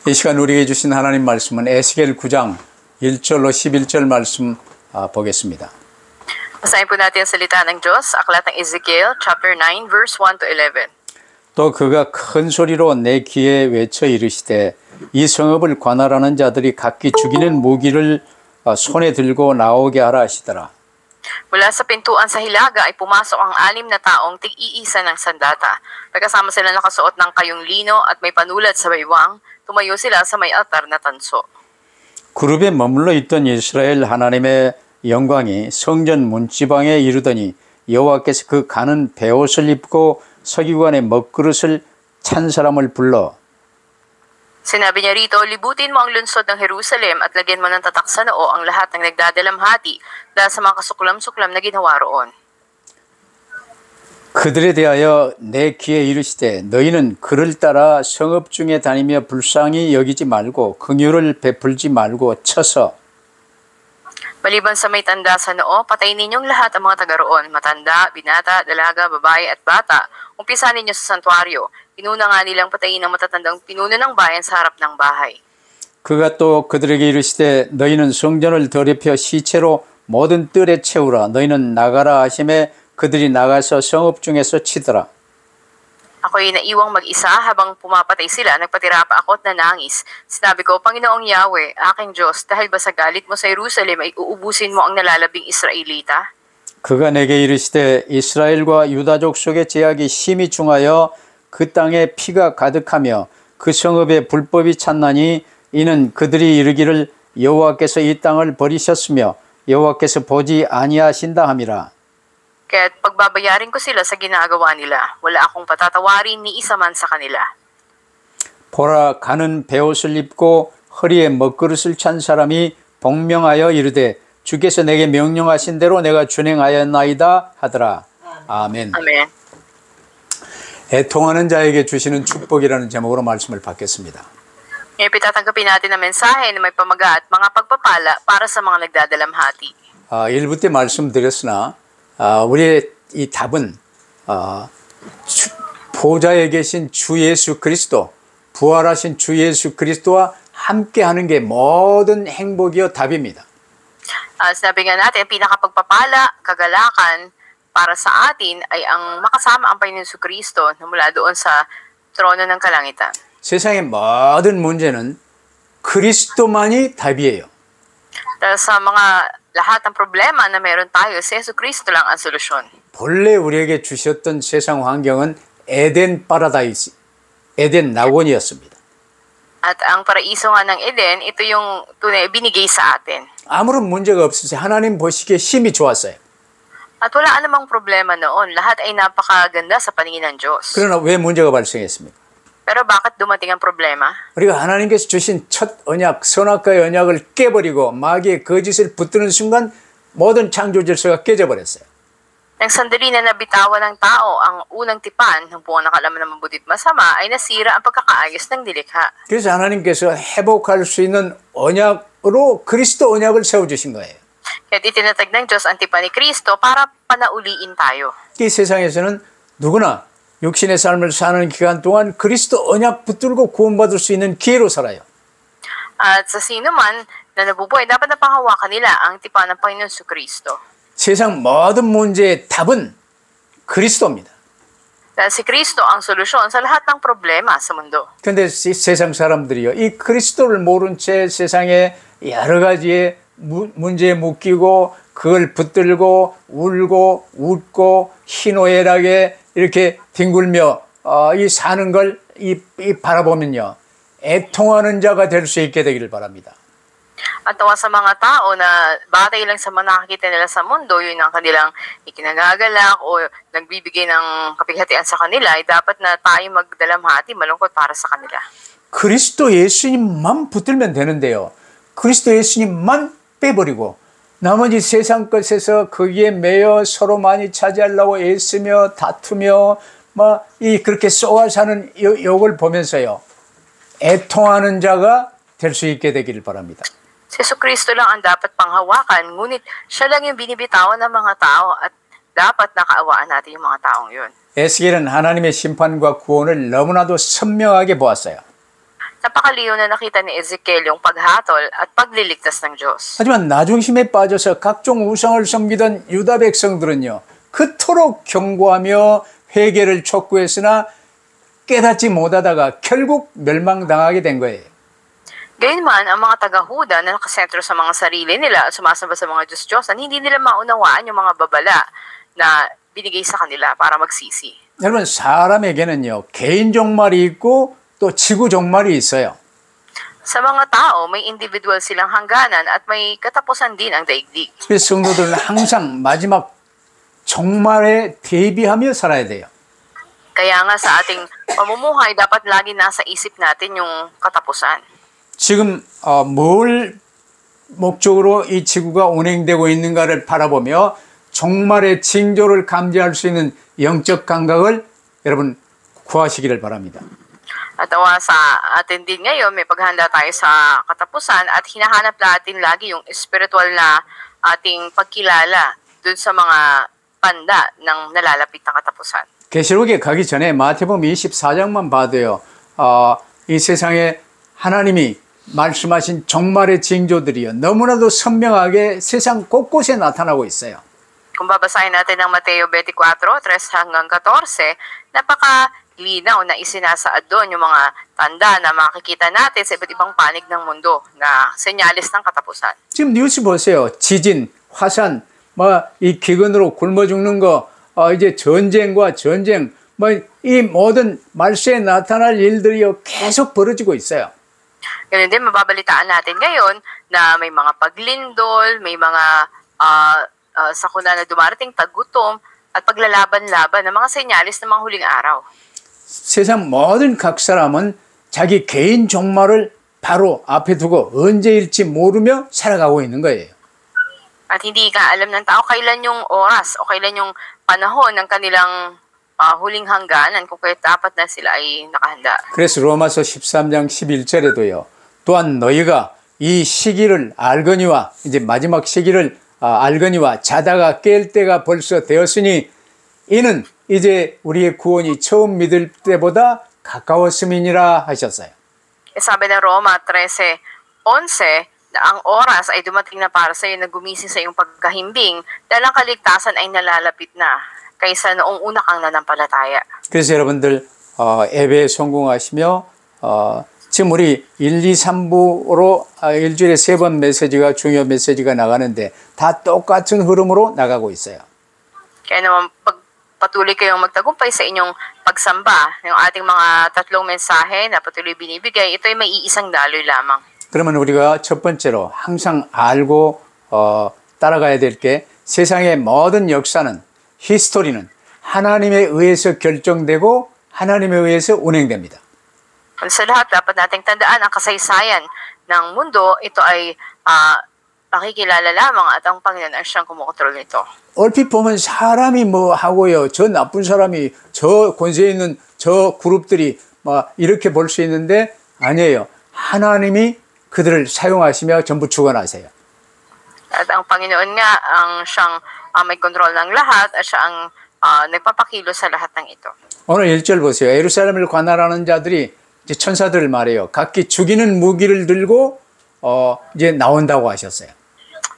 이 시간 우리에게 주신 하나님 말씀은 에스겔 9장 1절로 11절 말씀 보겠습니다. Basahin po natin ang salita ng Diyos, Aklat ng Ezekiel, chapter 9, verse 1 to 11. 또 그가 큰 소리로 내 귀에 외쳐 이르시되 이 성읍을 관할하는 자들이 각기 죽이는 무기를 손에 들고 나오게 하라 하시더라. Mula sa pintuan sa Hilaga ay pumasok ang 6 na taong tig-iisa ng sandata. Pagkasama sila nakasuot ng kayong lino at may panulat sa baywang, tumayo sila sa may altar na tanso. 그룹에 머물러 있던 이스라엘 하나님의 영광이 성전 문지방에 이르더니 여호와께서 그 가는 베옷을 입고 서기관의 먹그릇을 찬 사람을 불러 Sinabi niya rito, libutin mo ang lungsod ng Jerusalem at lagyan mo ng tatak sa noo ang lahat ng nagdadalamhati dahil sa mga kasuklam-suklam na ginawa roon. 그들에 대하여 내 귀에 이르시되 너희는 그를 따라 성읍 중에 다니며 불쌍히 여기지 말고 긍휼을 베풀지 말고 쳐서 Maliban sa may tanda sa noo, patayin ninyong lahat ang mga taga roon, matanda, binata, dalaga, babae at bata. Umpisahan ninyo sa santuaryo. Inuna nga nilang patayin ang matatandang pinuno ng bayan sa harap ng bahay. 그가 또 그들에게 이르시되 너희는 성전을 더럽혀 시체로 모든 뜰에 채우라. 너희는 나가라 하심에 그들이 나가서 성읍 중에서 치더라. Ako'y naiwang mag-isa habang pumapatay sila, nagpatira pa ako at nanangis. Sinabi ko, Panginoong Yahweh, aking Diyos, dahil ba sa galit mo sa Jerusalem ay uubusin mo ang nalalabing Israelita? 그가 내게 이르시되 이스라엘과 유다족 속의 제약이 심히 중하여 그 땅에 피가 가득하며 그 성읍에 불법이 찼나니 이는 그들이 이르기를 여호와께서 이 땅을 버리셨으며 여호와께서 보지 아니하신다 함이라. Kaya't pagbabayarin ko sila sa ginagawa nila. Wala akong patatawarin ni isa man sa kanila. 보라 가는 베옷을 입고 허리에 먹그릇을 찬 사람이 복명하여 이르되 주께서 내게 명령하신 대로 내가 준행하였나이다 하더라. 아멘. Amen. 애통하는 자에게 주시는 축복이라는 제목으로 말씀을 받겠습니다. Ngayon pitatanggapin natin ang mensahe na may pamaga at mga pagpapala para sa mga nagdadalamhati. 일부 때 말씀드렸으나 우리의 이 답은 보좌에 계신 주 예수 그리스도, 부활하신 주 예수 그리스도와 함께하는 게 모든 행복이요 답입니다. Sinabi nga natin, ang pinakapagpapala, kagalakan para sa atin ay ang makasama ang Panginoon Kristo na mula doon sa trono ng kalangitan. 세상의 모든 문제는 그리스도만이 답이에요. Dahil sa mga lahat ng problema na meron tayo, si Yesu Kristo lang ang solusyon. 본래 우리에게 주셨던 세상 환경은 에덴 파라다이스, 에덴 낙원이었습니다. At ang paraiso nga ng Eden, ito yung tunay binigay sa atin. 아무런 문제가 없었어요. 하나님 보시기에 힘이 좋았어요. At wala namang problema noon. Lahat ay napakaganda sa paningin ng Diyos. 그러나 왜 문제가 발생했습니까? Pero bakit dumating ang problema? 우리가 하나님께서 주신 첫 언약, 선악과의 언약을 깨버리고 마귀의 거짓을 붙드는 순간 모든 창조 질서가 깨져버렸어요. Nang sandali na nabitawan ng tao ang unang tipan ng buong nakalaman ng mabuti at masama, ay nasira ang pagkakaayos ng nilikha. 그래서 하나님께서 회복할 수 있는 언약으로 그리스도 언약을 세워주신 거예요. Kaya itinatag ng Diyos ang tipan ni Kristo para panauliin tayo. 이 세상에서는 누구나 육신의 삶을 사는 기간 동안 그리스도 언약 붙들고 구원받을 수 있는 기회로 살아요. At sa sino man na nabubuhay, dapat na panghawakan nila ang tipan ng Panginoon Kristo. 세상 모든 문제의 답은 그리스도입니다. Dahil si Kristo ang solusyon sa lahat ng problema sa mundo. 그런데 세상 사람들이요, 이 그리스도를 모른 채 세상에 여러 가지의 문제에 묶이고 그걸 붙들고 울고 웃고 희노애락에 이렇게 뒹굴며 이 사는 걸 이 바라보면요, 애통하는 자가 될 수 있게 되기를 바랍니다. At tawa sa mga tao na batay lang sa mga nakakita nila sa mundo, yun ang kanilang ikinagagalak o nagbibigay ng kapighatian sa kanila, ay dapat na tayo magdalamhati, malungkot para sa kanila. 그리스도 예수님만 붙들면 되는데요, 그리스도 예수님만 빼버리고 나머지 세상 것에서 거기에 매여 서로 많이 차지하려고 애쓰며 다투며 그렇게 쏘아 사는 욕을 보면서요, 애통하는 자가 될 수 있게 되기를 바랍니다. Si Yesu Kristo lang ang dapat panghawakan, ngunit siya lang yung binibitawan ng mga tao at dapat nakaawaan natin yung mga taong yun. 에스겔은 하나님의 심판과 구원을 너무나도 선명하게 보았어요. Napakaliw na nakita ni Ezekiel yung paghatol at pagliligtas ng Diyos. 하지만 나중심에 빠져서 각종 우상을 섬기던 유다 백성들은요, 그토록 경고하며 회개를 촉구했으나 깨닫지 못하다가 결국 멸망당하게 된 거예요. Gayunman, ang mga taga-Huda na nakasentro sa mga sarili nila at sumasamba sa mga Diyos-Diyosan, hindi nila maunawaan yung mga babala na binigay sa kanila para magsisi. 여러분, 사람에게는요, 개인 종말이 있고 또 지구 종말이 있어요. Sa mga tao, may individual silang hangganan at may katapusan din ang daigdig. 그래서 성도들은 항상 마지막 종말에 대비하며 살아야 돼요. Kaya nga sa ating pamumuhay, dapat lagi nasa isip natin yung katapusan. 지금 뭘 목적으로 이 지구가 운행되고 있는가를 바라보며 종말의 징조를 감지할 수 있는 영적 감각을 여러분 구하시기를 바랍니다. At sa atin din ngayon, may paghanda tayo sa katapusan at hinahanap natin lagi yung spiritual na ating pagkilala dun sa mga tanda ng nalalapit na katapusan. 계시록에 가기 전에 마태복음 24장만 봐도요. 이 세상에 하나님이 말씀하신 종말의 징조들이요. 너무나도 선명하게 세상 곳곳에 나타나고 있어요. Kung babasahin natin ng Mateo 24:3 hanggang 14, napakalinaw na isinasaad doon yung mga tanda na makikita natin sa iba't ibang panig ng mundo na senyales ng katapusan. 지금 뉴스 보세요. 지진, 화산, 이 기근으로 굶어 죽는 거, 이제 전쟁과 전쟁, 이 모든 말세에 나타날 일들이요 계속 벌어지고 있어요. Ganun din, mababalitaan natin ngayon na may mga paglindol, may mga sakuna na dumarating taggutom at paglalaban-laban ng mga senyalis ng mga huling araw. 세상 모든 각 사람은 자기 개인 종말을 바로 앞에 두고 언제일지 모르며 살아가고 있는 거예요. At hindi ka alam ng tao kailan yung oras o kailan yung panahon ng kanilang huling hangganan kung kaya dapat na sila ay nakahanda. 그래서 로마서 13장 11절에도요. 또한 너희가 이 시기를 알거니와 이제 마지막 시기를 알거니와 자다가 깰 때가 벌써 되었으니 이는 이제 우리의 구원이 처음 믿을 때보다 가까웠음이니라 하셨어요. Sabi ng Roma 13:11 na ang oras ay dumating na para sa iyo na gumising sa iyong pagkahimbing dahil ang kaligtasan ay nalalapit na kaysa noong una kang nanampalataya. 그래서 여러분들 예배에 성공하시며 지금 우리 1, 2, 3부로 일주일에 3번 메시지가 중요 메시지가 나가는데 다 똑같은 흐름으로 나가고 있어요. Kaya naman patuloy kayong magtagumpay sa inyong pagsamba. Yung ating mga tatlong mensahe na patuloy binibigay, ito ay may iisang daloy lamang. 그러면 우리가 첫 번째로 항상 알고 따라가야 될 게 세상의 모든 역사는 히스토리는 하나님에 의해서 결정되고 하나님에 의해서 운행됩니다. Sa lahat, dapat nating tandaan ang kasaysayan ng mundo. Ito ay pakikilala lamang at ang Panginoon ang siyang kumukontrol nito. 얼핏 보면 사람이 뭐 하고요. 저 나쁜 사람이 저 권세 있는 저 그룹들이 이렇게 볼 수 있는데 아니에요. 하나님이 그들을 사용하시며 전부 주관하세요. At ang Panginoon nga ang siyang may kontrol ng lahat at siya ang nagpapakilo sa lahat ng ito. 오늘 1절 보세요. 예루살렘을 관할하는 자들이 이제 천사들을 말해요. 각기 죽이는 무기를 들고 이제 나온다고 하셨어요.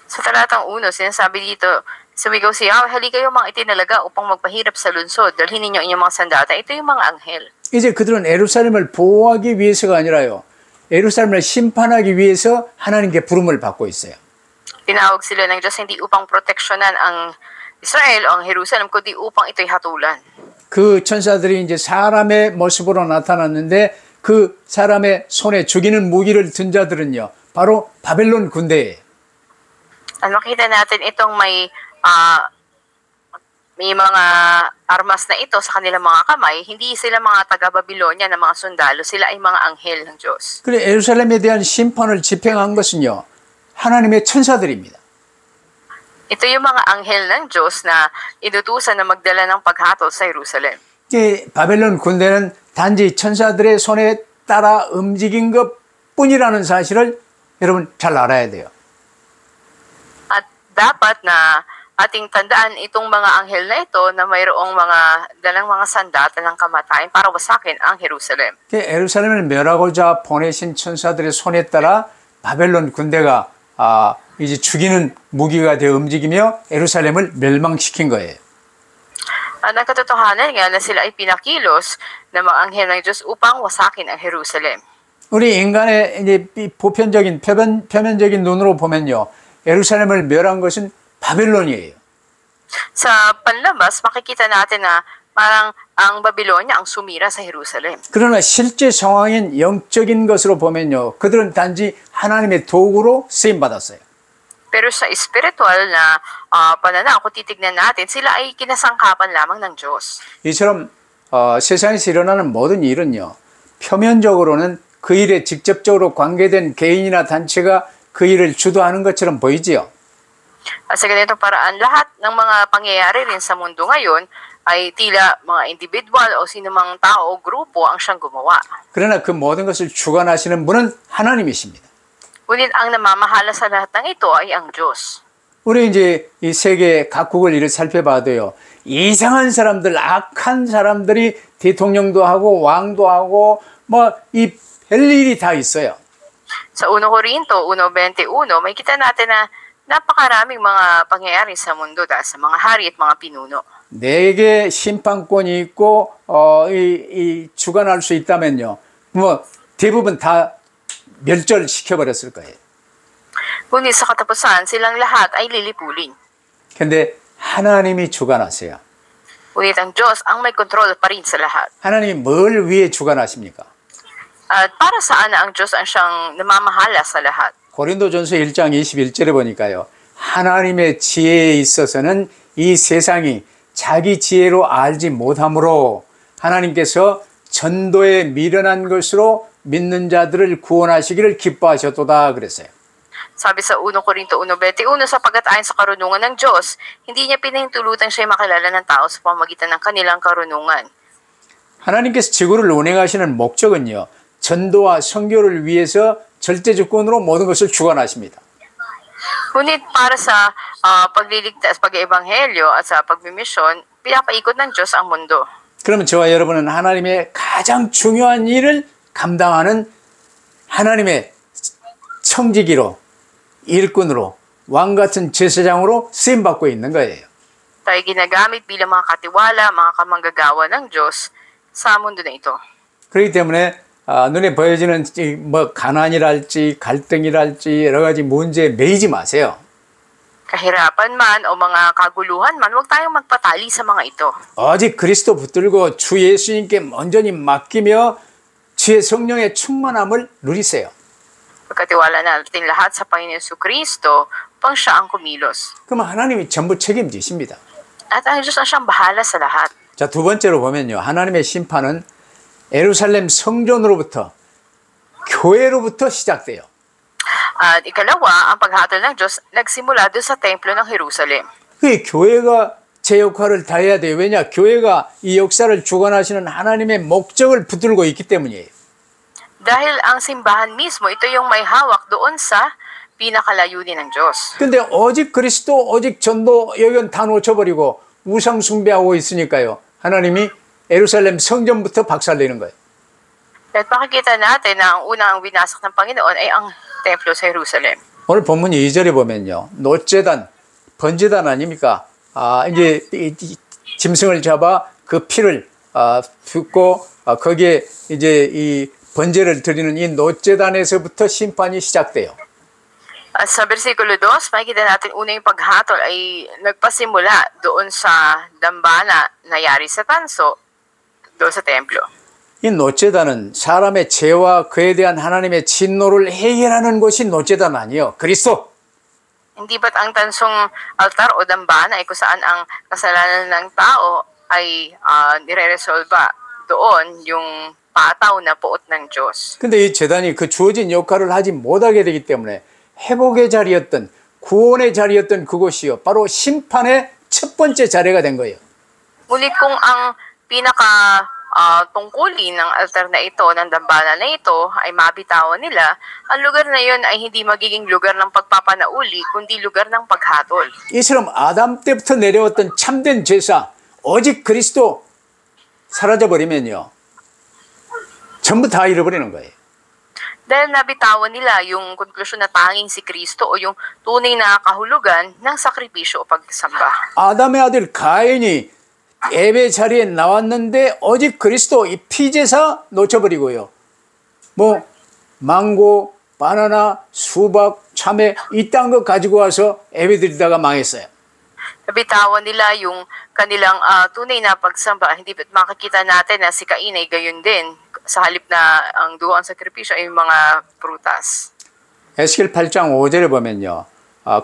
Sa talatang 1, sinasabi dito, sumigaw siya, halikayo mga itinalaga upang magpahirap sa lunsod. Dalhin ninyo inyong mga sandata. Ito yung mga anghel. 이제 그들은 예루살렘을 보호하기 위해서가 아니라요. 예루살렘을 심판하기 위해서 하나님께 부름을 받고 있어요. Tinawag sila ng Diyos hindi upang proteksyonan ang Israel o ang Jerusalem, kundi upang ito'y hatulan. 그 천사들이 이제 사람의 모습으로 나타났는데 그 사람의 손에 죽이는 무기를 든 자들은요. 바로 바벨론 군대예요. At makita natin itong may mga armas na ito sa kanilang mga kamay, hindi sila mga taga-Babylonia na mga sundalo, sila ay mga anghel ng Diyos. 그래 예루살렘에 대한 심판을 집행한 것은요. 하나님의 천사들입니다. Ito yung mga anghel ng Diyos na inutusan na magdala ng paghatol sa Jerusalem. 이제 바벨론 군대는 단지 천사들의 손에 따라 움직인 것뿐이라는 사실을 여러분 잘 알아야 돼요. At dapat na Ating tandaan itong mga anghel na ito na mayroong mga dalang mga sanda, dalang kamatayan para wasakin ang Jerusalem. 예루살렘을 멸하고자 보내신 천사들의 손에 따라 바벨론 군대가 이제 죽이는 무기가 되어 움직이며 예루살렘을 멸망시킨 거예요. Ang katotohanan nga na sila ay pinakilos ng mga anghel ng Diyos upang wasakin ang Jerusalem. 우리 인간의 이제 보편적인 표면적인 눈으로 보면요, 예루살렘을 멸한 것은 바벨론이에요. Sa panlabas, makikita natin na parang ang Babylonia ang sumira sa Jerusalem. 그러나 실제 상황인 영적인 것으로 보면요, 그들은 단지 하나님의 도구로 쓰임 받았어요. Pero sa espiritual na pananaw, kung titignan natin, sila ay kinasangkapan lamang ng Diyos. 이처럼 세상에서 일어나는 모든 일은요, 표면적으로는 그 일에 직접적으로 관계된 개인이나 단체가 그 일을 주도하는 것처럼 보이지요. Sa ganitong paraan, lahat ng mga pangyayari rin sa mundo ngayon ay tila mga individual o sinumang tao o grupo ang siyang gumawa. 그러나 그 모든 것을 주관하시는 분은 하나님이십니다. Ngunit ang namamahala sa lahat ng ito ay ang Diyos. 우리 이제 이 세계 각국을 이를 살펴봐도요, 이상한 사람들, 악한 사람들이 대통령도 하고 왕도 하고 뭐 이 별일이 다 있어요. Sa 1 Corinto 1:21, may kita natin na napakaraming mga pangyayari sa mundo dahil sa mga hari at mga pinuno. 내게 심판권이 있고 주관할 수 있다면요, 뭐 대부분 다 멸절시켜 버렸을 거예요. Ngunit sa katapusan, silang lahat ay lilipulin. 근데 하나님이 주관하세요. Ngunit ang Diyos ang may kontrol pa rin sa lahat. 하나님이 뭘 위해 주관하십니까? At para saan ang Diyos ang siyang namamahala sa lahat? 고린도전서 1장 21절에 보니까요, 하나님의 지혜에 있어서는 이 세상이 자기 지혜로 알지 못하므로 하나님께서 전도에 미련한 것으로 믿는 자들을 구원하시기를 기뻐하셨도다 그랬어요. Sabi sa 1 Corinto 1:21, sapagkat ayon sa karunungan ng Diyos, hindi niya pinahintulutan siya makilala ng tao sa pamamagitan ng kanilang karunungan. 하나님께서 지구를 운행하시는 목적은요, 전도와 선교를 위해서 절대주권으로 모든 것을 주관하십니다. Ngunit para sa pagliligtas, pag-ebanghelyo at sa pagmimisyon, pinapaikot ng Diyos ang mundo. 그러면 저와 여러분은 하나님의 가장 중요한 일을 감당하는 하나님의 청지기로, 일꾼으로, 왕같은 제사장으로 쓰임받고 있는 거예요. Tayo ginagamit bilang mga katiwala, mga kamanggagawa ng Diyos sa mundo na ito. 그렇기 때문에 눈에 보여지는 뭐 가난이랄지 갈등이랄지 여러 가지 문제에 매이지 마세요. Kahirapan man o mga kaguluhan man, huwag tayong magpatali sa mga ito. 오직 그리스도 붙들고 주 예수님께 온전히 맡기며 주의 성령의 충만함을 누리세요. Pagkatiwala natin lahat sa Panginoon Jesucristo upang siya ang kumilos. 그럼 하나님이 전부 책임지십니다. At ang Diyos ang siyang bahala sa lahat. 자, 두 번째로 보면요, 하나님의 심판은 예루살렘 성전으로부터, 교회로부터 시작돼요. At ikalawa, ang paghatol ng Diyos nagsimula doon sa templo ng Jerusalem. 그 교회가 제 역할을 다해야 돼요. 왜냐? 교회가 이 역사를 주관하시는 하나님의 목적을 붙들고 있기 때문이에요. Dahil ang simbahan mismo, ito yung may hawak doon sa pinakalayunin ng Diyos. 근데 오직 그리스도, 오직 전도 여기는 다 놓쳐버리고 우상 숭배하고 있으니까요, 하나님이 예루살렘 성전부터 박살내는 거예요. At makikita natin na ang unang winasak ng Panginoon ay ang templo sa Jerusalem. 오늘 본문 2절에 보면요, 노제단, 번제단 아닙니까? 이제 짐승을 잡아 그 피를 붓고 거기에 이제 이 번제를 드리는 이 노제단에서부터 심판이 시작돼요. Sa versikulo 2, makikita natin unang paghatol ay nagpasimula doon sa dambana na yari sa tanso doon sa templo. 이 노제단은 사람의 죄와 그에 대한 하나님의 진노를 해결하는 것이 노제단 아니에요. 그리스도. Hindi ba't ang tansong altar o dambana ay kung saan ang kasalanan ng tao ay nire-resolva doon yung pataw na puot ng Diyos. 근데 이 제단이 그 주어진 역할을 하지 못하게 되기 때문에 회복의 자리였던, 구원의 자리였던 그곳이요, 바로 심판의 첫 번째 자리가 된 거예요. Ngunit kung ang pinaka tungkulin ng altar na ito, ng dambana na ito, ay mabitawan nila, ang lugar na yun ay hindi magiging lugar ng pagpapanauli, kundi lugar ng paghatol. 이처럼 아담 때부터 내려왔던 참된 제사, 오직 그리스도 사라져버리면요, 전부 다 잃어버리는 거예요. Dahil nabitawan nila yung konklusyon na tanging si Kristo o yung tunay na kahulugan ng sakripisyo o pagsamba. 아담의 아들 가인이 예배 자리에 나왔는데 오직 그리스도 이 피제사 놓쳐버리고요. 뭐 망고, 바나나, 수박, 참외 이딴 거 가지고 와서 예배 드리다가 망했어요. Nabitawan nila yung kanilang tunay na pagsamba. Hindi ba't makikita natin na si Cain ay gayon din sa halip na ang dugo ang sakripisyo ay mga prutas. 에스겔 8장 5절에 보면요.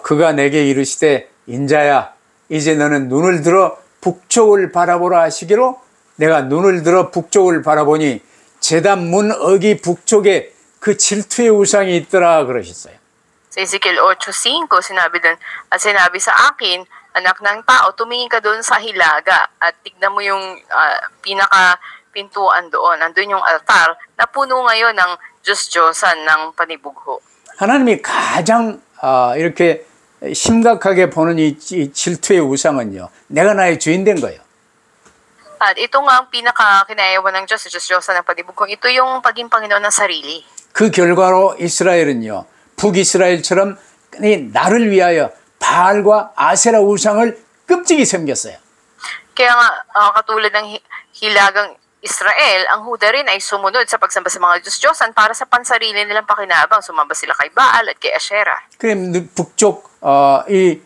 그가 내게 이르시되 인자야 이제 너는 눈을 들어 북쪽을 바라보라 하시기로 내가 눈을 들어 북쪽을 바라보니 제단 문 어기 북쪽에 그 질투의 우상이 있더라 그러셨어요. Sa Ezekiel 8:5 sinabi dun, at sinabi sa akin, anak ng tao, tumingin ka doon sa hilaga at tignan mo yung pinaka-pintuan doon. Nandun yung altar na puno ngayon ng Diyos-Diyosan ng panibugho. 하나님이 가장 이렇게 심각하게 보는 이 질투의 우상은요, 내가 나의 주인 된 거예요. At ito nga ang pinaka-kinayawan ng Diyos, Diyos-Diyosan ng panibugho. Ito yung paging Panginoon ng sarili. 그 결과로 이스라엘은요, 북이스라엘처럼 나를 위하여 바알과 아세라 우상을 끔찍이 섬겼어요. Kaya nga, katulad ng hilagang Israel, ang Huda rin ay sumunod sa pagsamba sa mga Diyos-Diyosan para sa pansarili nilang pakinabang. Sumamba sila kay Baal at kay Asherah. 그럼 북쪽 이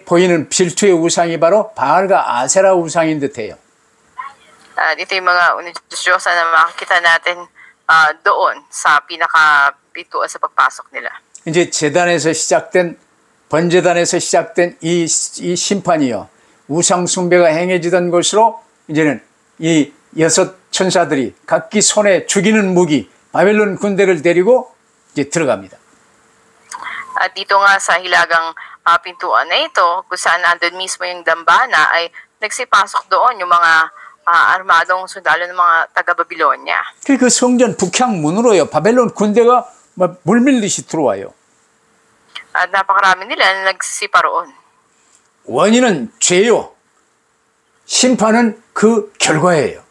보이는 질투의 우상이 바로 바알과 아세라 우상인 듯해요. At ito yung mga Diyos-Diyosan na makikita natin doon sa pinaka-pituan sa pagpasok nila. 이제 제단에서 시작된 번제단에서 시작된 이 심판이요, 우상 숭배가 행해지던 곳으로 이제는 이 6 천사들이 각기 손에 죽이는 무기 바벨론 군대를 데리고 이제 들어갑니다. At dito nga sa hilagang pintuan na ito, kung saan nandun mismo yung dambana, ay nagsipasok doon yung mga armadong sundalo ng mga taga-Babilonya. 그 성전 북향문으로요, 바벨론 군대가 막 물밀듯이 들어와요. At napakarami nila na nagsisipa roon. 원인은 죄요, 심판은 그 결과예요.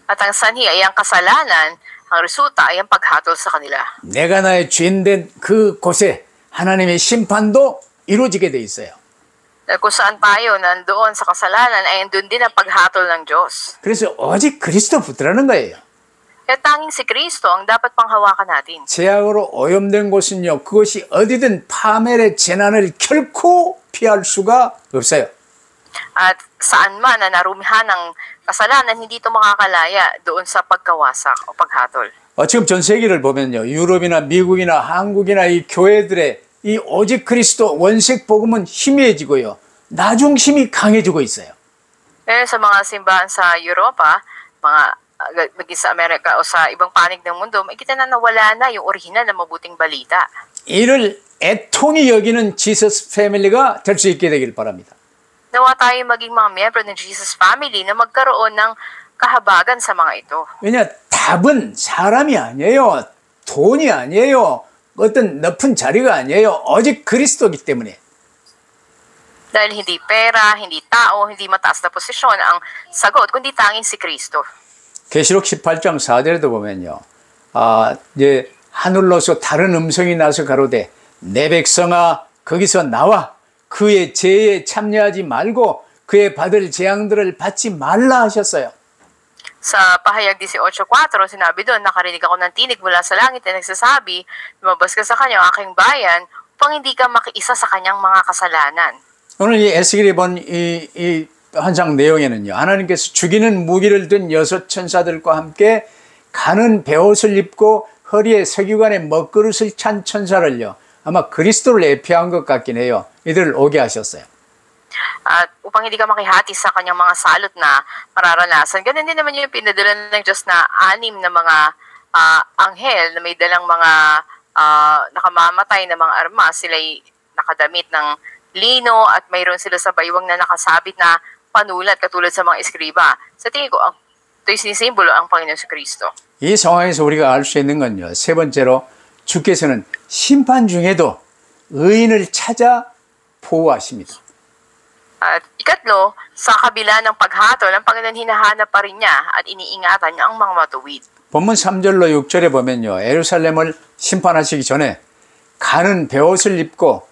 At ang sanhi ay ang kasalanan, ang resulta ay ang paghatol sa kanila. 내가 나의 죄인 된 그 곳에 하나님의 심판도 이루어지게 돼 있어요. Dahil kung saan tayo nandoon sa kasalanan, ay andun din ang paghatol ng Diyos. 그래서 오직 그리스도 붙들라는 거예요. Kaya tanging si Kristo ang dapat panghawakan natin. 죄악으로 오염된 곳은요, 그것이 어디든 파멸의 재난을 결코 피할 수가 없어요. At saan man na narumihan ng kasalanan, hindi ito makakalaya doon sa pagkawasak o paghatol. 지금 전 세계를 보면요, 유럽이나 미국이나 한국이나 이 교회들의 이 오직 그리스도 원색 복음은 희미해지고요, 나중심이 강해지고 있어요. Sa mga simbahan sa Europa, maging sa Amerika o sa ibang panig ng mundo, makikita na nawala na yung orihinal na mabuting balita. 이를 애통히 여기는 지서스 패밀리가 될 수 있게 되길 바랍니다. Nawa tayo maging mga miyembro ng Jesus Family na magkaroon ng kahabagan sa mga ito. 왜냐, 답은 사람이 아니에요, 돈이 아니에요, 어떤 높은 자리가 아니에요, 오직 그리스도이기 때문에. Dahil hindi pera, hindi tao, hindi mataas na posisyon ang sagot, kundi tanging si Kristo. 계시록 18장 4절에도 보면요, 이제 하늘로서 다른 음성이 나서 가로되 내 백성아 거기서 나와 그의 죄에 참여하지 말고 그의 받을 재앙들을 받지 말라 하셨어요. Sa pahayag 18:4, sinabi doon, nakarinig ako ng tinig mula sa langit na nagsasabi, lumabas ka sa kanya, aking bayan, upang hindi ka makiisa sa kanyang mga kasalanan. 오늘 이 에스겔이 본 이 환상 내용에는요, 하나님께서 죽이는 무기를 든 6 천사들과 함께 가는 베옷을 입고 허리에 석유관에 먹그릇을 찬 천사를요, 아마 그리스도를 예표한 것 같긴 해요. 이들을 오게 하셨어요. At upang hindi ka makihati sa kanyang mga salot na mararanasan. Ganun din naman yung pinadala ng Diyos na 6 na mga anghel na may dalang mga nakamamatay na mga armas. Sila'y nakadamit ng lino at mayroon sila sa baywang na nakasabit na panulat katulad sa mga eskriba. Sa tingin ko, ang ito'y sinisimbolo ang Panginoon sa Kristo. 이 상황에서 우리가 알 수 있는 건요. 세 번째로 주께서는 심판 중에도 의인을 찾아 보호하십니다. At ikatlo, sa kabila ng paghatol, ang Panginoon hinahanap pa rin niya at iniingatan niya ang mga matuwid. 본문 3절로 6절에 보면요. 예루살렘을 심판하시기 전에 가는 베옷을 입고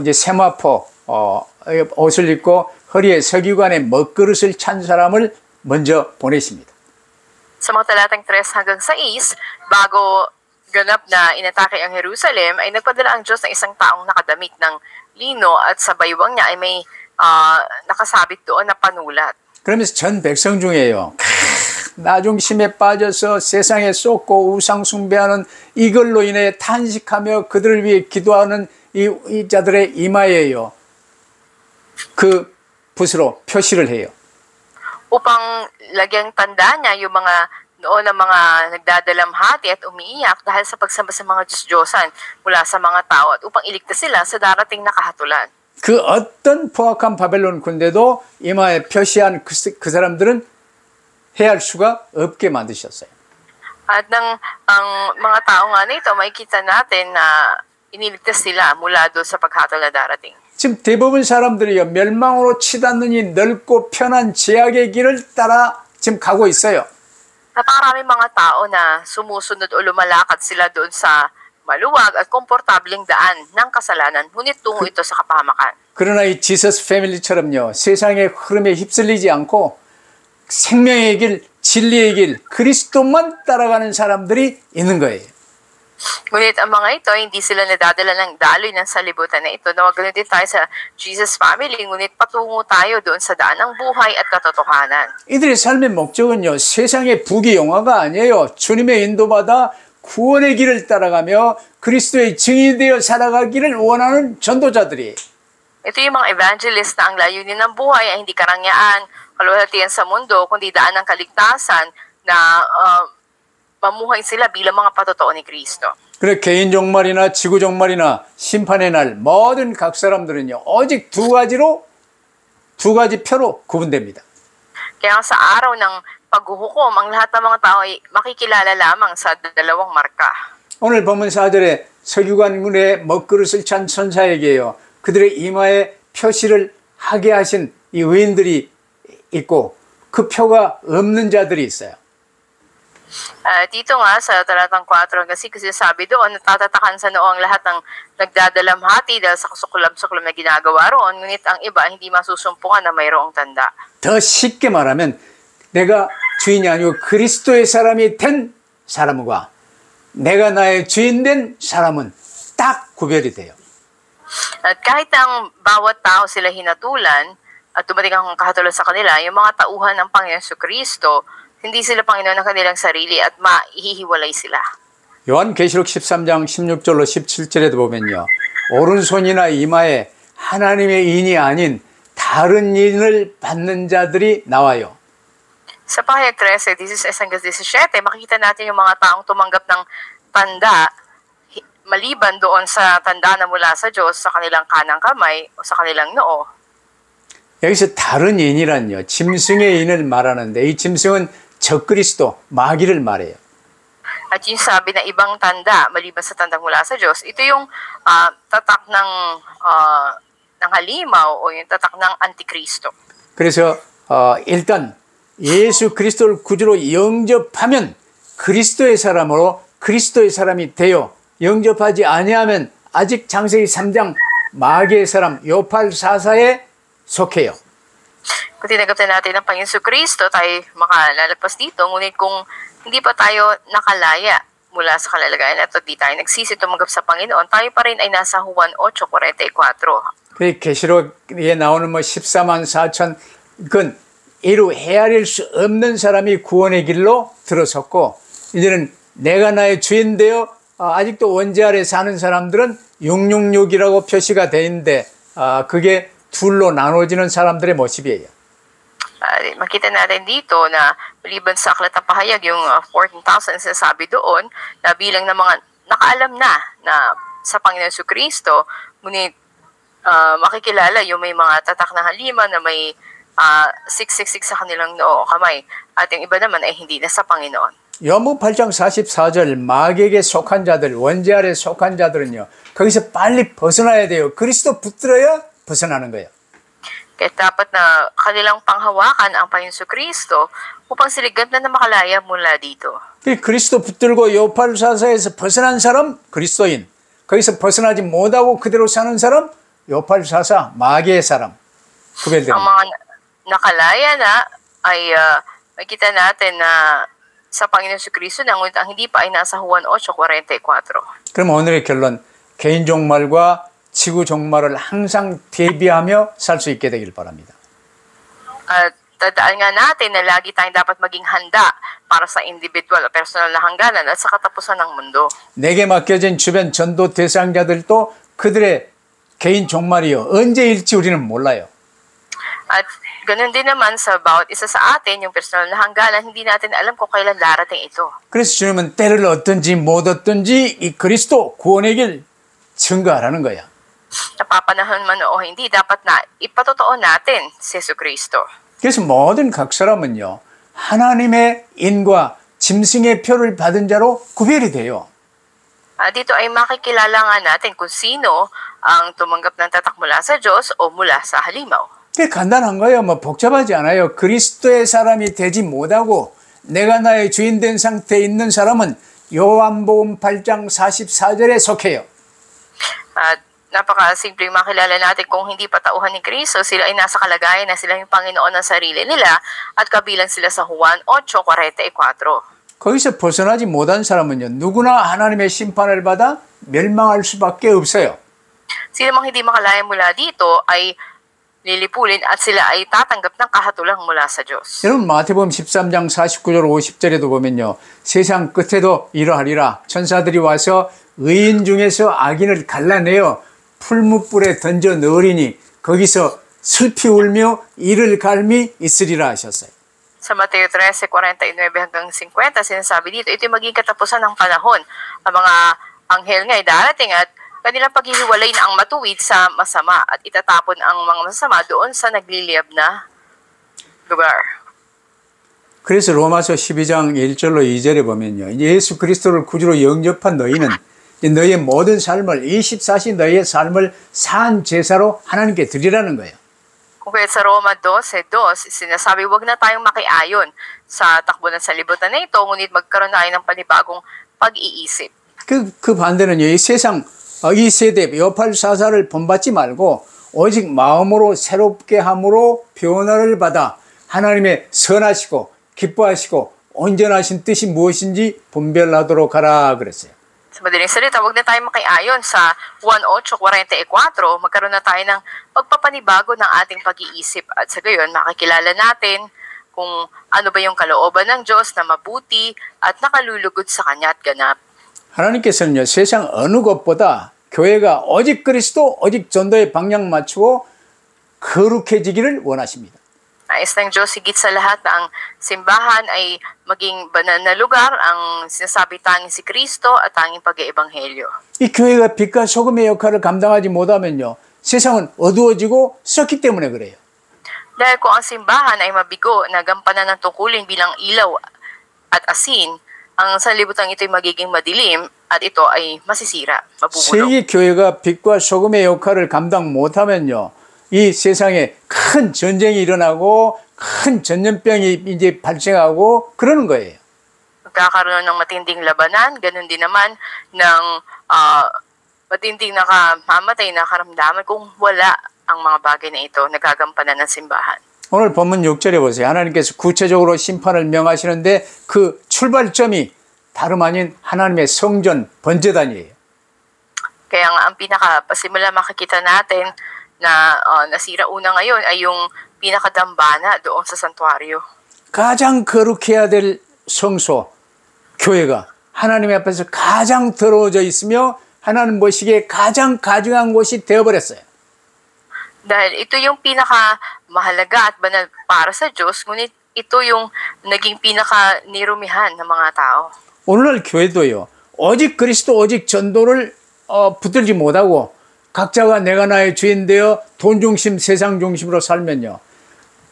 이제 세마포 옷을 입고 허리에 서기관의 먹그릇을 찬 사람을 먼저 보내십니다. Sa mga talatang 3 hanggang 6, bago ganap na inatake ang Jerusalem, ay nagpadala ang Diyos ng isang taong nakadamit ng lino at sa baywang niya ay may nakasabit doon na panulat. 그러면서 전 백성 중에요. 나중심에 빠져서 세상에 쏟고 우상 숭배하는 이걸로 인해 탄식하며 그들을 위해 기도하는 이 자들의 이마에요. 그 붓으로 표시를 해요. Upang lagyang tanda niya yung mga noon ng mga nagdadalamhati at umiiyak dahil sa pagsamba sa mga Diyos-Diyosan mula sa mga tao at upang iligtas sila sa darating na kahatulan. 그 어떤 포악한 바벨론 군대도 이마에 표시한 그 사람들은 해할 수가 없게 만드셨어요. At ang mga tao nga nito, makikita natin na iniligtas sila mula doon sa paghatol na darating. 지금 대부분 사람들이요, 멸망으로 치닫는 이 넓고 편한 제약의 길을 따라 지금 가고 있어요. Napakaraming mga tao na sumusunod o lumalakad sila doon sa maluwag at komportableng daan ng kasalanan, ngunit tungo ito sa kapahamakan. 그러나 이 지서스 패밀리처럼요, 세상의 흐름에 휩쓸리지 않고 생명의 길, 진리의 길, 그리스도만 따라가는 사람들이 있는 거예요. Ngunit ang mga ito, hindi sila nadadala ng daloy ng salibutan na ito. Nawag ganun din tayo sa Jesus family, ngunit patungo tayo doon sa daan ng buhay at katotohanan. 이들의 삶의 목적은요, 세상의 부귀영화가 아니에요. 주님의 인도받아 구원의 길을 따라가며 그리스도의 증인이 되어 살아가기를 원하는 전도자들이. Ito yung mga evangelist na ang layunin ng buhay ay hindi karangyaan, kaluwalhatian sa mundo, kundi daan ng kaligtasan na mamuhay sila bilang mga patotoo ni Kristo. 그래 개인 종말이나 지구 종말이나 심판의 날 모든 각 사람들은요 오직 두 가지 표로 구분됩니다. Kaya sa araw ng paghuhukom, ang lahat ng mga tao ay makikilala lamang sa dalawang marka. 오늘 본문 4절에 서기관군의 먹그릇을 찬 천사에게요 그들의 이마에 표시를 하게 하신 이 의인들이 있고 그 표가 없는 자들이 있어요. Dito nga sa talatang 4 hanggang 6 kasi sabi doon, natatatakan sa noong lahat ng nagdadalamhati dahil sa kasukulam-sukulam na ginagawa roon, ngunit ang iba hindi masusumpungan na mayroong tanda. 더 쉽게 말하면 내가 주인이 아니고 그리스도의 사람이 된 사람과 내가 나의 주인 된 사람은 딱 구별이 돼요. At kahit ang bawat tao sila hinatulan at dumating ang kahatulan sa kanila, yung mga tauhan ng Panginoon Kristo, hindi sila Panginoon ng kanilang sarili at maihihiwalay sila. 요한계시록 13장 16절로 17절에도 보면요. 오른손이나 이마에 하나님의 인이 아닌 다른 인을 받는 자들이 나와요. Sa pahayag 13, 16 hanggang 17, makikita natin yung mga taong tumanggap ng tanda maliban doon sa tanda na mula sa Diyos sa kanilang kanang kamay o sa kanilang noo. 여기서 다른 인이란요. 짐승의 인을 말하는데 이 짐승은 적그리스도, 마귀를 말해요. At yung sabi na ibang tanda maliban sa tandang mula sa Diyos, ito yung tatak ng halimaw o yung tatak ng Antikristo. 그래서 일단 예수 그리스도를 구주로 영접하면 그리스도의 사람으로 그리스도의 사람이 되어 영접하지 아니하면 아직 창세기 3장 마귀의 사람 요팔 사사에 속해요. Kung tinagaptan natin ang Panginoon Kristo, tayo makalalagpas dito. Ngunit kung hindi pa tayo nakalaya mula sa kalalagayan at di tayo nagsisi tumanggap sa Panginoon, tayo pa rin ay nasa Juan 8:44. 그 계시록에 나오는 14만 4천 그건 이루 헤아릴 수 없는 사람이 구원의 길로 들어섰고 이제는 내가 나의 주인 되어 아직도 원죄 아래 사는 사람들은 666이라고 표시가 돼 있는데 그게 둘로 나눠지는 사람들의 모습이에요. Makita natin dito na maliban sa aklat ng pahayag, yung 14,000 sinasabi doon na bilang ng mga nakaalam na sa Panginoon Kristo, ngunit makikilala yung may mga tatak na halima na may siksik sa kanilang noo, kamay. At yung iba naman ay hindi na sa Panginoon. 요한복음 8장 44절 마귀에게 속한 자들, 원죄 아래 속한 자들은요. 거기서 빨리 벗어나야 돼요. 그리스도 붙들어야 벗어나는 거예요. Kaya dapat na kanilang panghawakan ang Panginoon Kristo upang sila ganap na makalaya mula dito. 그리스도 붙들고 요팔사사에서 벗어난 사람 그리스도인, 거기서 벗어나지 못하고 그대로 사는 사람 요팔사사 마귀의 사람 구별됩니다. Ang mga nakalaya na ay makita natin na sa Panginoon Kristo na ngunit ang hindi pa ay nasa Juan 8:44. 그럼 오늘의 결론, 개인 종말과 지구 종말을 항상 대비하며 살 수 있게 되길 바랍니다. At tandaan nga natin na lagi tayong dapat maging handa para sa individual o personal na hangganan at sa katapusan ng mundo. 내게 맡겨진 주변 전도 대상자들도 그들의 개인 종말이요. 언제일지 우리는 몰라요. At ganun din naman sa bawat isa sa atin, yung personal na hangganan, hindi natin alam kung kailan darating ito. 그래서 주님은 때를 얻든지 못 얻든지 이 그리스도 구원의 길 증거하라는 거야. Napapanahon man o hindi, dapat na ipatotoo natin si Jesucristo. 그래서 모든 각 사람은요. 하나님의 인과 짐승의 표를 받은 자로 구별이 돼요. Dito ay makikilala nga natin kung sino ang tumanggap ng tatak mula sa Diyos o mula sa halimaw. 그게 간단한 거예요. 뭐 복잡하지 않아요. 그리스도의 사람이 되지 못하고 내가 나의 주인 된 상태에 있는 사람은 요한복음 8장 44절에 속해요. At napakasimpleng makilala natin kung hindi pa tauhan ni Kristo, sila ay nasa kalagayan na sila yung Panginoon ng sarili nila at kabilang sila sa Juan 8:44. 거기서 벗어나지 못한 사람은요. 누구나 하나님의 심판을 받아 멸망할 수밖에 없어요. Sila mang hindi makalaya mula dito ay lilipulin at sila ay tatanggap ng kahatulang mula sa Diyos. 여러분 마태복음 13장 49절 50절에도 보면요. 세상 끝에도 이러하리라. 천사들이 와서 의인 중에서 악인을 갈라내어 풀무불에 던져 넣으리니 거기서 슬피 울며 이를 갈미 있으리라 하셨어요. Sa Mateo 13:49-50, sinasabi dito, ito'y maging katapusan ng panahon. Ang mga anghel nga ay darating at kanilang paghihiwalay na ang matuwid sa masama at itatapon ang mga masama doon sa nagliliyab na lugar. 그래서 로마서 12장 1절로 2절에 보면요. 예수 그리스도를 구주로 영접한 너희는 너희의 모든 삶을 24시 너희의 삶을 산 제사로 하나님께 드리라는 거예요. Kung kaya sa Roma 12:2, sinasabi huwag na tayong makiayon sa takbo ng salibutan na ito, ngunit magkaroon tayo ng panibagong pag-iisip. 그 반대는요. 이 세상, 이 세대 요팔사사를 본받지 말고 오직 마음으로 새롭게 함으로 변화를 받아 하나님의 선하시고 기뻐하시고 온전하신 뜻이 무엇인지 분별하도록 하라 그랬어요. Sa madaling salita, huwag na tayo makiayon sa Juan 8:44, magkaroon na tayo ng pagpapanibago ng ating pag-iisip at sa gayon makikilala natin kung ano ba yung kalooban ng Diyos na mabuti at nakalulugod sa Kanya at ganap. 하나님께서는요. 세상 어느 것보다 교회가 오직 그리스도 오직 전도의 방향 맞추고 거룩해지기를 원하십니다. Nais ng Diyos higit sa lahat na ang simbahan ay maging banal na lugar, ang sinasabi tanging si Kristo at tanging pag-iebanghelyo. 이 교회가 빛과 소금의 역할을 감당하지 못하면요. 세상은 어두워지고 썩기 때문에 그래요. Dahil kung ang simbahan ay mabigo na gampanan ng tungkulin bilang ilaw at asin, ang sanlibutan ito ay magiging madilim at ito ay masisira, mabubulok. 세계 교회가 빛과 소금의 역할을 감당 못하면요. 이 세상에 큰 전쟁이 일어나고 큰 전염병이 이제 발생하고 그러는 거예요. Magkakaroon ng matinding labanan, ganun din naman ng matinding nakamamatay na karamdaman kung wala ang mga bagay na ito nagagampanan ng simbahan. 오늘 본문 6절에 보세요. 하나님께서 구체적으로 심판을 명하시는데 그 출발점이 다름 아닌 하나님의 성전 번제단이에요. Kaya nga ang pinakapasimula makikita natin na nasira una ngayon ay yung pinakadambana doon sa santuario. 가장 거룩해야 될 성소, 교회가 하나님 앞에서 가장 더러워져 있으며 하나님 보시기에 가장 가증한 곳이 되어버렸어요. Dahil ito yung pinakamahalaga at banal para sa Diyos, ngunit ito yung naging pinakanirumihan ng mga tao. 오늘날 교회도요. 오직 그리스도 오직 전도를 붙들지 못하고 각자가 내가 나의 주인 되어 돈 중심, 세상 중심으로 살면요.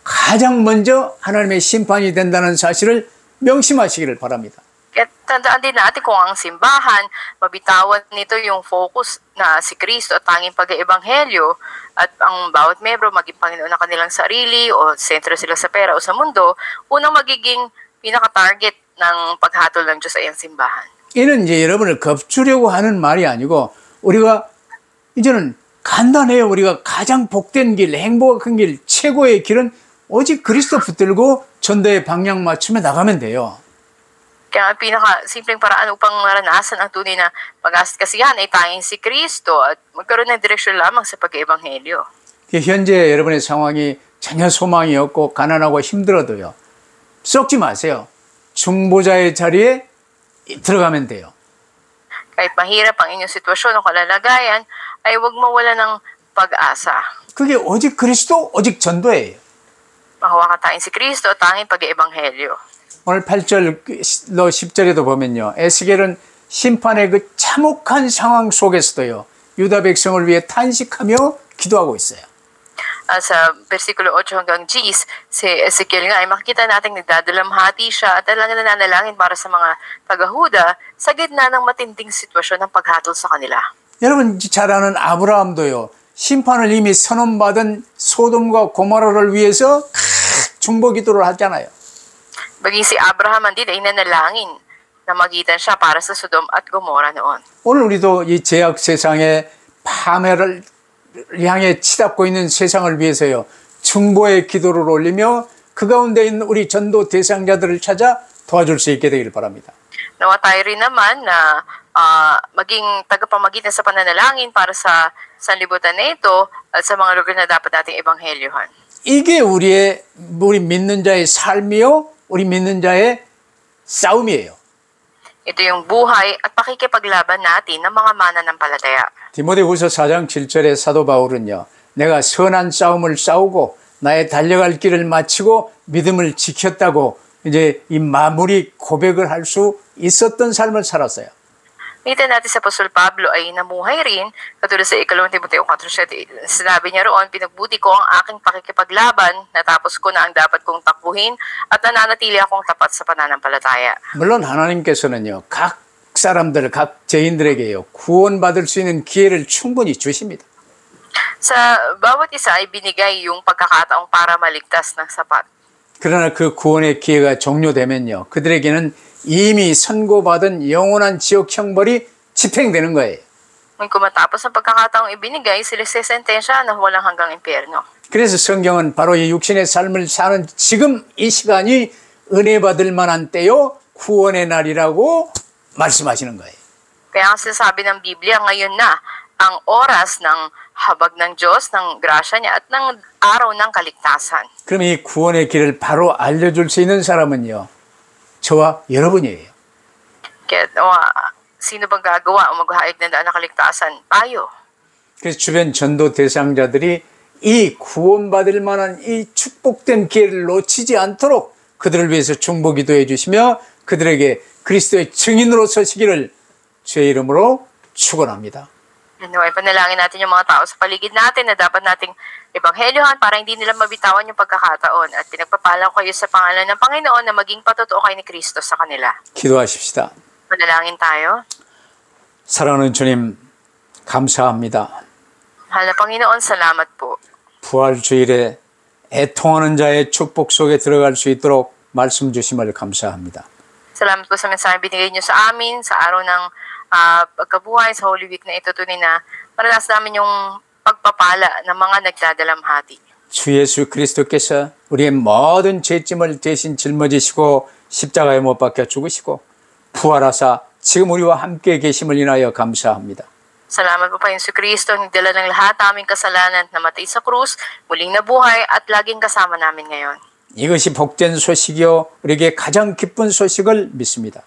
가장 먼저 하나님의 심판이 된다는 사실을 명심하시기를 바랍니다. Kaya tandaan din natin kung ang simbahan, mabitawan nito yung focus na si Kristo at tanging pag-eebanghelyo at ang bawat membro maging Panginoon ng kanilang sarili o sentro sila sa pera o sa mundo, unang magiging pinaka-target ng paghatol ng Diyos ay ang simbahan. 이는 이제 여러분을 겁주려고 하는 말이 아니고 우리가 이제는 간단해요. 우리가 가장 복된 길, 행복한 길, 최고의 길은 오직 그리스도 붙들고 전도의 방향 맞추며 나가면 돼요. Kaya ang pinaka-simpleng paraan upang maranasan ang tunay na pag-asa kasiyahan ay tanging si Kristo at magkaroon ng direksyon lamang sa pag-eebanghelyo. 현재 여러분의 상황이 전혀 소망이 없고 가난하고 힘들어도요. 썩지 마세요. 중보자의 자리에 들어가면 돼요. Kahit mahirap ang inyong sitwasyon o kalalagayan, ay huwag mawala ng pag-asa. 그게 오직 그리스도, 오직 전도예요. Mahawakan tanging si Kristo at tanging pag-eebanghelyo. 오늘 8절로 10절에도 보면요. 에스겔은 심판의 그 참혹한 상황 속에서도요. 유다 백성을 위해 탄식하며 기도하고 있어요. Sa versikulo 8 hanggang 10, si Ezekiel nga ay makikita natin nagdadalamhati siya at talagang nananalangin para sa mga taga-Huda sa gitna ng matinding sitwasyon ng paghatol sa kanila. 여러분 잘 아는 아브라함도요. 심판을 이미 선언받은 소돔과 고모라를 위해서 중보 기도를 하잖아요. Maging si Abraham din ay nanalangin na magitan siya para sa Sodom at Gomora noon. 오늘 우리도 이 죄악 세상에 파멸을 향해 치닫고 있는 세상을 위해서요. 중보의 기도를 올리며 그 가운데 있는 우리 전도 대상자들을 찾아 도와줄 수 있게 되기를 바랍니다. Nawa tayo rin naman na maging tagapamagitan sa pananalangin para sa sanlibutan na ito at sa mga lugar na dapat nating ebanghelyohan. 이게 우리 믿는 자의 삶이요. 우리 믿는 자의 싸움이에요. Ito yung buhay at pakikipaglaban natin ng mga mananampalataya. 디모데후서 4장 7절에 사도 바울은요. 내가 선한 싸움을 싸우고 나의 달려갈 길을 마치고 믿음을 지켰다고 이제 이 마무리 고백을 할 수 있었던 삶을 살았어요. Kita natin sa Apostol Pablo ay namuhay rin, katulad sa 2 Timoteo 4:7. Sinabi niya roon, pinagbuti ko ang aking pakikipaglaban, natapos ko na ang dapat kong takbuhin, at nananatili akong tapat sa pananampalataya. 물론 하나님께서는요. 각 사람들, 각 죄인들에게요. 구원받을 수 있는 기회를 충분히 주십니다. Sa bawat isa ay binigay yung pagkakataong para maligtas ng sapat. 그러나 그 구원의 기회가 종료되면요. 그들에게는 이미 선고받은 영원한 지옥 형벌이 집행되는 거예요. Kung matapos ang pagkakataong ibinigay, sila sesentensya na walang hanggang impyerno. 그래서 성경은 바로 이 육신의 삶을 사는 지금 이 시간이 은혜 받을 만한 때요. 구원의 날이라고 말씀하시는 거예요. Kaya ang sinasabi ng Biblia, ngayon na ang oras ng habag ng Diyos, ng grasya niya, at ng araw ng kaligtasan. 그럼 이 구원의 길을 바로 알려줄 수 있는 사람은요. 저와 여러분이에요. Kaya sino bang gagawa o maghahayag ng daan ng kaligtasan? Tayo. 그래서 주변 전도 대상자들이 이 구원받을 만한 이 축복된 기회를 놓치지 않도록 그들을 위해서 중보 기도해 주시며 그들에게 그리스도의 증인으로 서시기를 주의 이름으로 축원합니다. Naway panalangin natin yung mga tao sa paligid natin na dapat nating ebanghelyohan para hindi nila mabitawan yung pagkakataon. At pinagpapala ko kayo sa pangalan ng Panginoon na maging patotoo kayo ni Kristo sa kanila. 기도하십시다. Panalangin tayo. 사랑하는 주님 감사합니다. Mahal na Panginoon, salamat po. 부활 주일에 애통하는 자의 축복 속에 들어갈 수 있도록 말씀 주심을 감사합니다. Salamat po sa mensahe binigay niyo sa amin sa araw ng pagkabuhay sa Holy Week na ito, tunay na maranasan namin yung pagpapala ng mga nagdadalamhati. 주 예수 그리스도께서 우리의 모든 죄짐을 대신 짊어지시고 십자가에 못 박혀 죽으시고 부활하사 지금 우리와 함께 계심을 인하여 감사합니다. Salamat po pa Yesu Kristo, nagdala ng lahat aming kasalanan, namatay sa krus, muling nabuhay at laging kasama namin ngayon. 이것이 복된 소식이요 우리에게 가장 기쁜 소식을 믿습니다.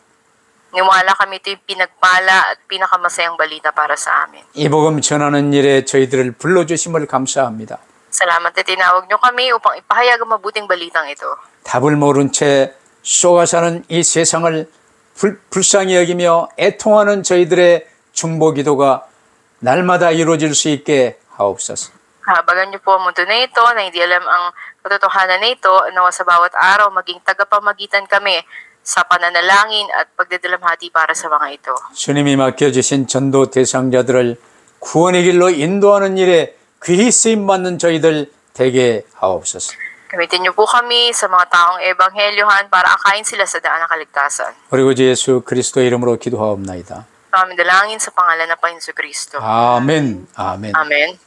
Niwala kami ito yung pinagpala at pinakamasayang balita para sa amin. 이 복음 전하는 일에 저희들을 불러주심을 감사합니다. Salamat na tinawag niyo kami upang ipahayag ang mabuting balitang ito. 답을 모른 채 쏘아사는 이 세상을 불쌍히 여기며 애통하는 저희들의 중보 기도가 날마다 이루어질 수 있게 하옵소서. Habagan niyo po ang mundo na ito na hindi alam ang katotohanan na ito, nawa sa bawat araw maging tagapamagitan kami sa pananalangin at pagdadalamhati para sa mga ito. 주님이 맡겨주신 전도 대상자들을 구원의 길로 인도하는 일에 귀히 쓰임받는 저희들 되게 하옵소서. Gamitin niyo po kami sa mga taong ebanghelyohan para akayin sila sa daan ng kaligtasan. 그리고 주 예수 그리스도의 이름으로 기도하옵나이다. Kami dalangin sa pangalan ng Panginoon Kristo. 아멘. 아멘. Amen.